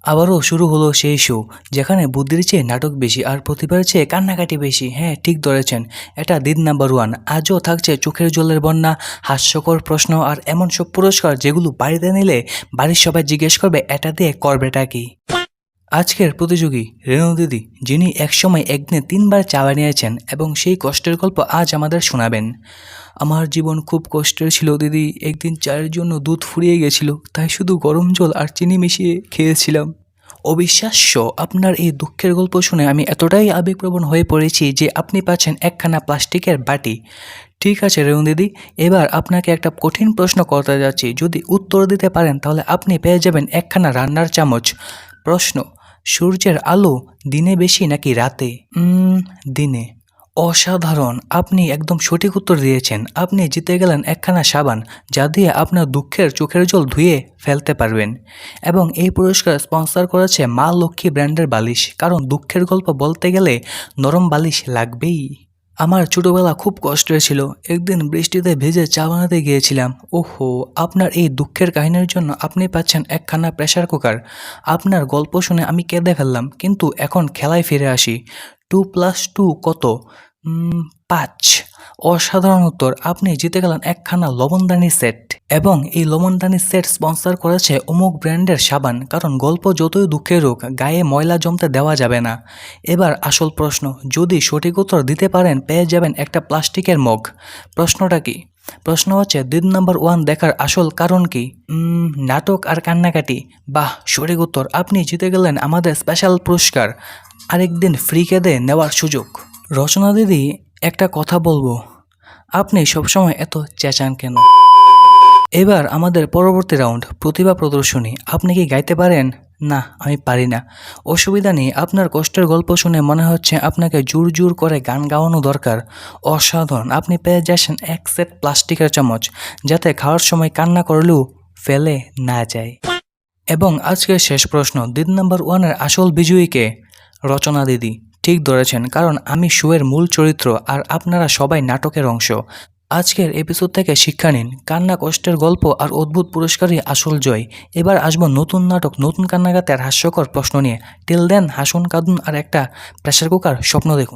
আবারও শুরু হলো সেই শো যেখানে বুদ্ধির চেয়ে নাটক বেশি আর প্রতিভার চেয়ে কান্নাকাটি বেশি। হ্যাঁ, ঠিক ধরেছেন, এটা দিন নাম্বার 1। আজও থাকছে চোখের জলের বন্যা, হাস্যকর প্রশ্ন আর এমন সব পুরস্কার যেগুলো বাড়িতে নিলে বাড়ির সবাই জিজ্ঞেস করবে এটা দিয়ে করবেটা কি। আজকের প্রতিযোগী রেণু দিদি, যিনি একসময় একদিনে 3বার চা বানিয়েছেন এবং সেই কষ্টের গল্প আজ আমাদের শোনাবেন। আমার জীবন খুব কষ্টের ছিল দিদি, একদিন চায়ের জন্য দুধ ফুরিয়ে গেছিল, তাই শুধু গরম জল আর চিনি মিশিয়ে খেয়েছিলাম। অবিশ্বাস্য, আপনার এই দুঃখের গল্প শুনে আমি এতটাই আবেগপ্রবণ হয়ে পড়েছি যে আপনি পাচ্ছেন একখানা প্লাস্টিকের বাটি। ঠিক আছে রেণু দিদি, এবার আপনাকে একটা কঠিন প্রশ্ন করতে যাচ্ছি, যদি উত্তর দিতে পারেন তাহলে আপনি পেয়ে যাবেন একখানা রান্নার চামচ। প্রশ্ন: সূর্যের আলো দিনে বেশি নাকি রাতে? দিনে। অসাধারণ, আপনি একদম সঠিক উত্তর দিয়েছেন। আপনি জিতে গেলেন একখানা সাবান, যা দিয়ে আপনার দুঃখের চোখের জল ধুয়ে ফেলতে পারবেন। এবং এই পুরস্কার স্পন্সর করেছে মা লক্ষ্মী ব্র্যান্ডের বালিশ, কারণ দুঃখের গল্প বলতে গেলে নরম বালিশ লাগবেই। আমার ছোটবেলা খুব কষ্টের ছিল, একদিন বৃষ্টিতে ভিজে চা বানাতে গিয়েছিলাম। ওহো, আপনার এই দুঃখের কাহিনীর জন্য আপনি পাচ্ছেন একখানা প্রেসার কুকার। আপনার গল্প শুনে আমি কেঁদে ফেললাম, কিন্তু এখন খেলায় ফিরে আসি। 2+2 কত? 5। অসাধারণ উত্তর, আপনি জিতে গেলেন একখানা লবণদানি সেট। এবং এই লবণদানি সেট স্পন্সর করেছে অমুক ব্র্যান্ডের সাবান, কারণ গল্প যতই দুঃখের হোক গায়ে ময়লা জমতে দেওয়া যাবে না। এবার আসল প্রশ্ন, যদি সঠিক উত্তর দিতে পারেন পেয়ে যাবেন একটা প্লাস্টিকের মগ। প্রশ্নটা কি? প্রশ্ন হচ্ছে, দিন নাম্বার 1 দেখার আসল কারণ কি? নাটক আর কান্নাকাটি। বাহ, সঠিক উত্তর, আপনি জিতে গেলেন আমাদের স্পেশাল পুরস্কার, আরেকদিন ফ্রি কেঁদে নেওয়ার সুযোগ। রচনা দিদি, একটা কথা বলবো, আপনি সবসময় এত চেঁচান কেন? এবার আমাদের পরবর্তী রাউন্ড, প্রতিভা প্রদর্শনী। আপনি কি গাইতে পারেন? না, আমি পারি না। অসুবিধা নেই, আপনার কষ্টের গল্প শুনে মনে হচ্ছে আপনাকে জোর জোর করে গান গাওয়ানো দরকার। অসাধারণ, আপনি পেয়ে যাচ্ছেন এক সেট প্লাস্টিকের চামচ, যাতে খাওয়ার সময় কান্না করলেও ফেলে না যায়। এবং আজকের শেষ প্রশ্ন, দিন নাম্বার 1-এর আসল বিজয়ীকে? রচনা দিদি, ঠিক ধরেছেন, কারণ আমি শোয়ের মূল চরিত্র আর আপনারা সবাই নাটকের অংশ। আজকের এপিসোড থেকে শিক্ষা নিন, কান্না, কষ্টের গল্প আর অদ্ভুত পুরস্কারই আসল জয়। এবার আসবো নতুন নাটক, নতুন কান্নাগাতে আর হাস্যকর প্রশ্ন নিয়ে। টিল দেন হাসুন, কাঁদুন আর একটা প্রেসার কুকার স্বপ্ন দেখুন।